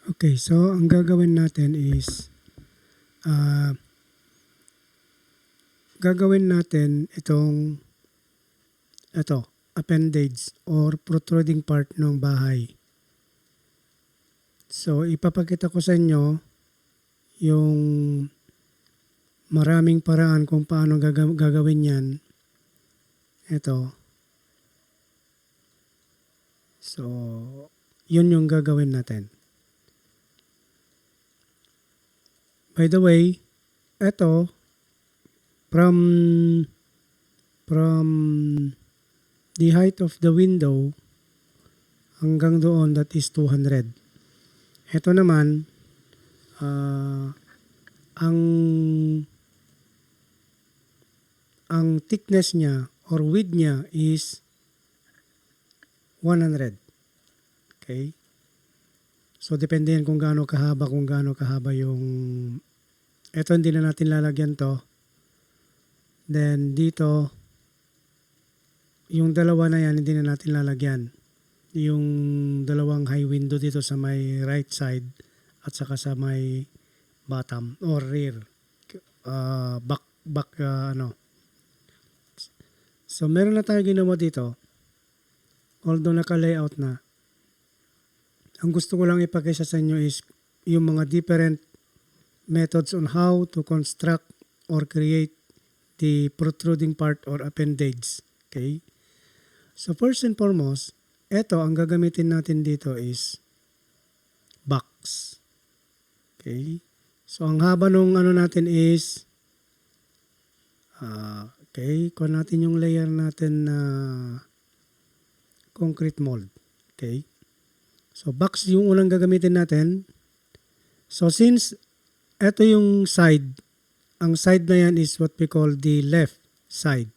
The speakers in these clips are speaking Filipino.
Okay, so ang gagawin natin is ah, gagawin natin ito, appendage or protruding part ng bahay. So ipapakita ko sa inyo yung maraming paraan kung paano gagawin yan. Ito. So, yun yung gagawin natin. By the way, ito, from the height of the window hanggang doon, that is 200. Ito naman, ang thickness niya or width niya is 100. Okay? So, depende yan kung gaano kahaba yung... Ito, hindi na natin lalagyan to. Then, dito, yung dalawa na yan, hindi na natin lalagyan. Yung dalawang high window dito sa may right side at saka sa may bottom or rear. Back, ano. So, meron na tayo ginawa dito. Although naka-layout na. Ang gusto ko lang ipakita sa inyo is yung mga different methods on how to construct or create the protruding part or appendage. Okay? So first and foremost, ito ang gagamitin natin dito is box. Okay? So ang haba nung ano natin is okay, kuha natin yung layer natin na concrete mold. Okay? So box yung unang gagamitin natin. So since ito yung side, ang side na yan is what we call the left side.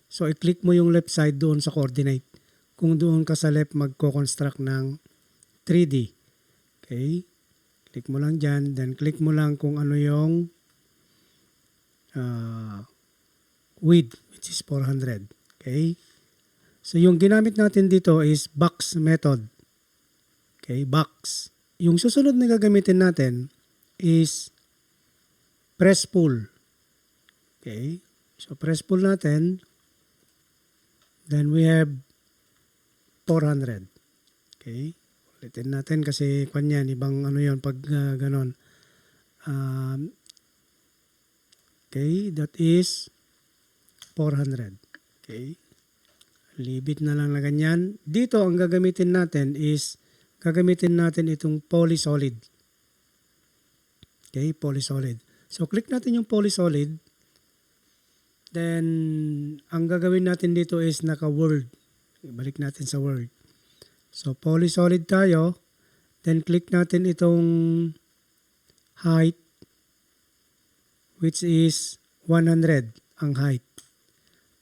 So i-click mo yung left side doon sa coordinate. Kung doon ka sa left magko-construct ng 3D. Okay? Click mo lang dyan. Then click mo lang kung ano yung width, which is 400. Okay? So yung ginamit natin dito is box method. Okay, box. Yung susunod na gagamitin natin is press pull. Okay, so press pull natin. Then we have 400. Okay, ulitin natin kasi kanyan, ibang ano yon pag ganon. Okay, that is 400. Okay, leave it na lang na ganyan. Dito ang gagamitin natin is gagamitin natin itong polysolid. Okay, polysolid. So, click natin yung polysolid. Then, ang gagawin natin dito is naka-word. Balik natin sa word. So, polysolid tayo. Then, click natin itong height, which is 100 ang height.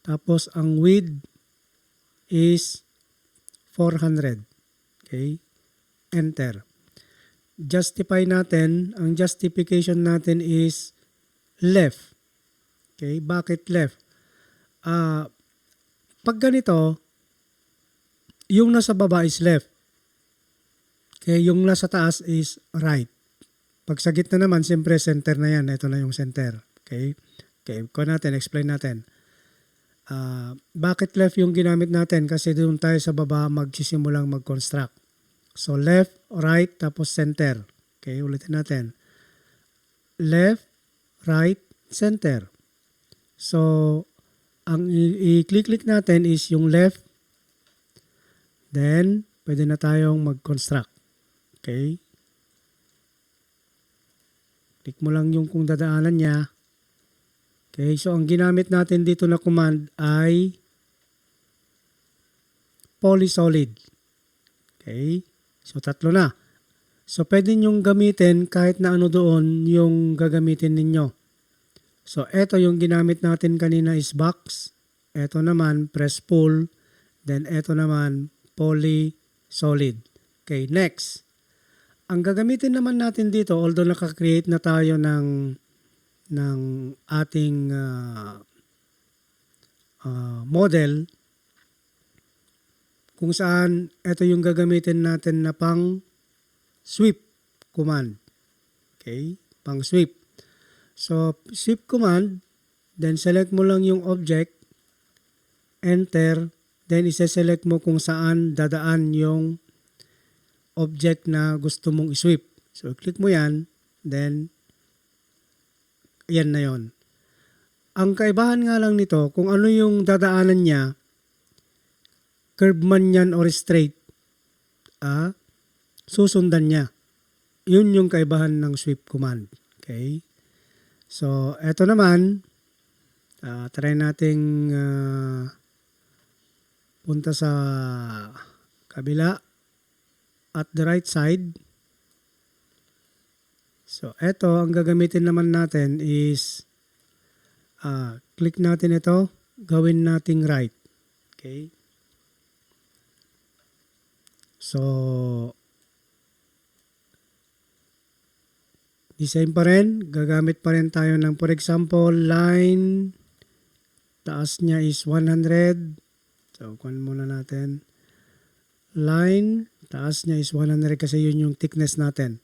Tapos, ang width is 400. Okay. Enter. Justify natin, ang justification natin is left. Okay, bakit left? Pag ganito, yung nasa baba is left. Okay, yung nasa taas is right. Pag sa gitna naman, siyempre center na yan. Ito na yung center. Okay, explain natin. Bakit left yung ginamit natin? Kasi doon tayo sa baba magsisimulang mag-construct. So, left, right, tapos center. Okay, ulitin natin. Left, right, center. So, ang i-click natin is yung left. Then, pwede na tayong mag-construct. Okay. Click mo lang yung kung dadaanan niya. Okay, so ang ginamit natin dito na command ay polysolid. Okay. So, 3 na. So, pwede nyong gamitin kahit na ano doon yung gagamitin ninyo. So, eto yung ginamit natin kanina is box. Eto naman, press pull. Then, eto naman, polysolid. Okay, next. Ang gagamitin naman natin dito, although nakakreate na tayo ng ating model, kung saan ito yung gagamitin natin na pang sweep command. Okay? Pang sweep. So, sweep command, then select mo lang yung object, enter, then isa-select mo kung saan dadaan yung object na gusto mong i-sweep. So, click mo yan, then, yan na yon. Ang kaibahan nga lang nito, kung ano yung dadaanan niya, curve man yan or straight, susundan niya. Yun yung kaibahan ng sweep command. Okay? So, eto naman, try nating punta sa kabila at the right side. So, eto, ang gagamitin naman natin is click natin ito, gawin nating right. Okay? So, design pa rin, gagamit pa rin tayo ng, for example, line, taas niya is 100. So, kunin muna natin. Line, taas niya is 100 kasi yun yung thickness natin.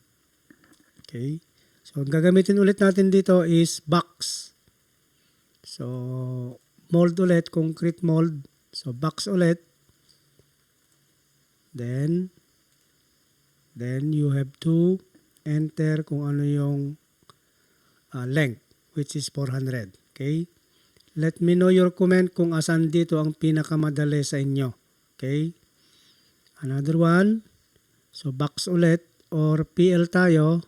Okay? So, gagamitin ulit natin dito is box. So, mold ulit, concrete mold. So, box ulit. Then you have to enter kung ano yung length, which is 400. Okay? Let me know your comment kung asan dito ang pinakamadali sa inyo. Okay? Another one. So, box ulit or PL tayo.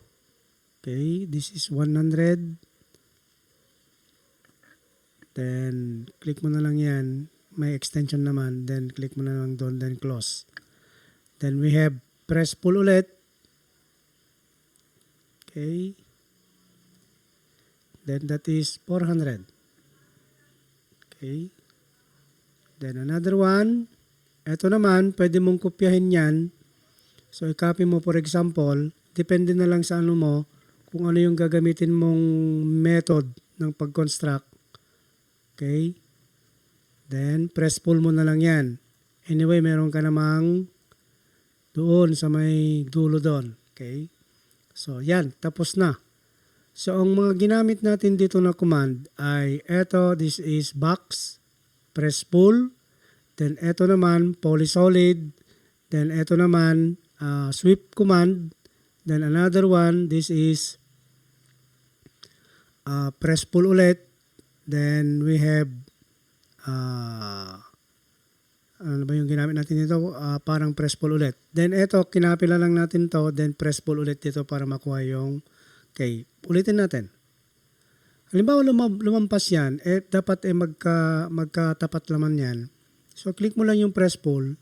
Okay? This is 100. Then, click mo na lang yan. May extension naman. Then, click mo na lang doon. Then, close. Then, we have press pull ulit. Okay. Then, that is 400. Okay. Then, another one. Ito naman, pwede mong kopyahin yan. So, i-copy mo, for example. Depende na lang sa ano mo, kung ano yung gagamitin mong method ng pag-construct. Okay? Then, press pull mo na lang yan. Anyway, meron ka namang doon sa may dulo doon. Okay? So, yan. Tapos na. So, ang mga ginamit natin dito na command ay eto, this is box, press pull, then eto naman, polysolid, then eto naman, sweep command, then another one, this is press pull ulit, then we have ano ba yung ginamit natin dito? Parang press pull ulit. Then eto, kinapila lang natin to, then press pull ulit dito para makuha yung, okay, ulitin natin. Halimbawa lumampas yan, dapat magkatapat laman yan. So click mo lang yung press pull,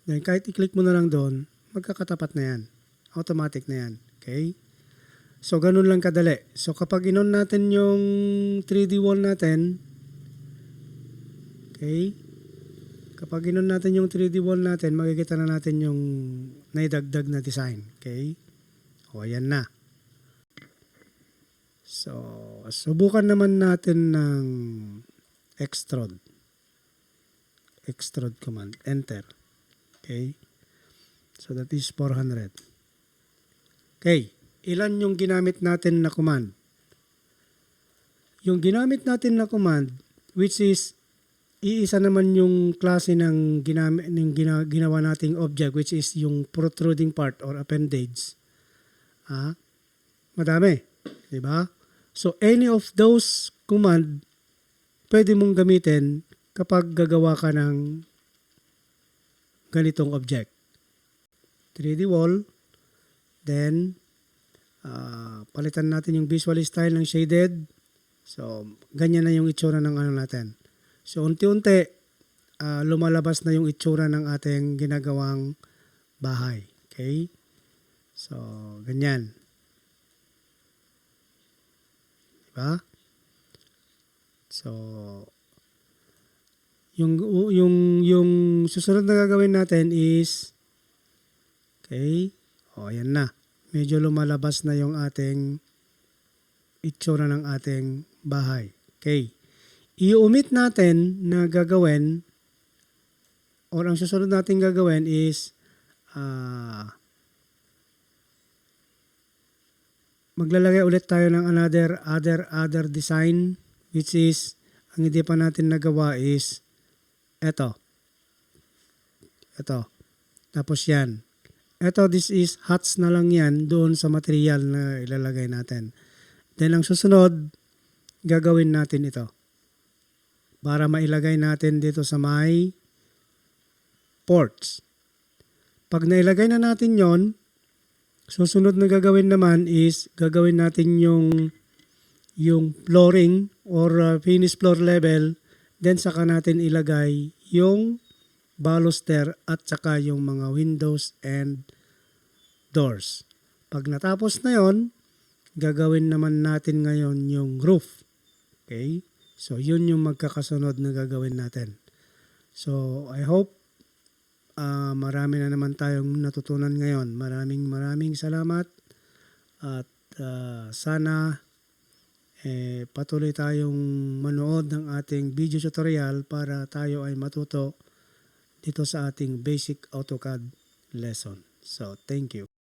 then kahit i-click mo na lang doon, magkakatapat na yan. Automatic na yan. Okay? So ganun lang kadali. So kapag inon natin yung 3D wall natin, okay, kapag inon natin yung 3D wall natin, makikita na natin yung naidagdag na design. Okay? O, ayan na. So, subukan naman natin ng extrude. Extrude command. Enter. Okay? So, that is 400. Okay. Ilan yung ginamit natin na command? Yung ginamit natin na command, which is iisa naman yung klase ng ginawa nating object, which is yung protruding part or appendage. Madami. Diba? So, any of those command, pwede mong gamitin kapag gagawa ka ng ganitong object. 3D wall, then, palitan natin yung visual style ng shaded. So, ganyan na yung itsura ng ano natin. So, unti-unti, lumalabas na yung itsura ng ating ginagawang bahay. Okay? So, ganyan. Diba? So, yung susunod na gagawin natin is, okay, ayan na. Medyo lumalabas na yung ating itsura ng ating bahay. Okay. I-omit natin na gagawin or ang susunod natin gagawin is maglalagay ulit tayo ng other design, which is, ang hindi pa natin nagawa is, eto. Tapos yan. This is hats na lang yan doon sa material na ilalagay natin. Then ang susunod, gagawin natin ito. Para mailagay natin dito sa may ports. Pag nailagay na natin yon, susunod na gagawin naman is gagawin natin yung flooring or finished floor level, then saka natin ilagay yung baluster at saka yung mga windows and doors. Pag natapos na yon, gagawin naman natin ngayon yung roof. Okay? So, yun yung magkakasunod na gagawin natin. So, I hope marami na naman tayong natutunan ngayon. Maraming salamat at sana patuloy tayong manood ng ating video tutorial para tayo ay matuto dito sa ating basic AutoCAD lesson. So, thank you.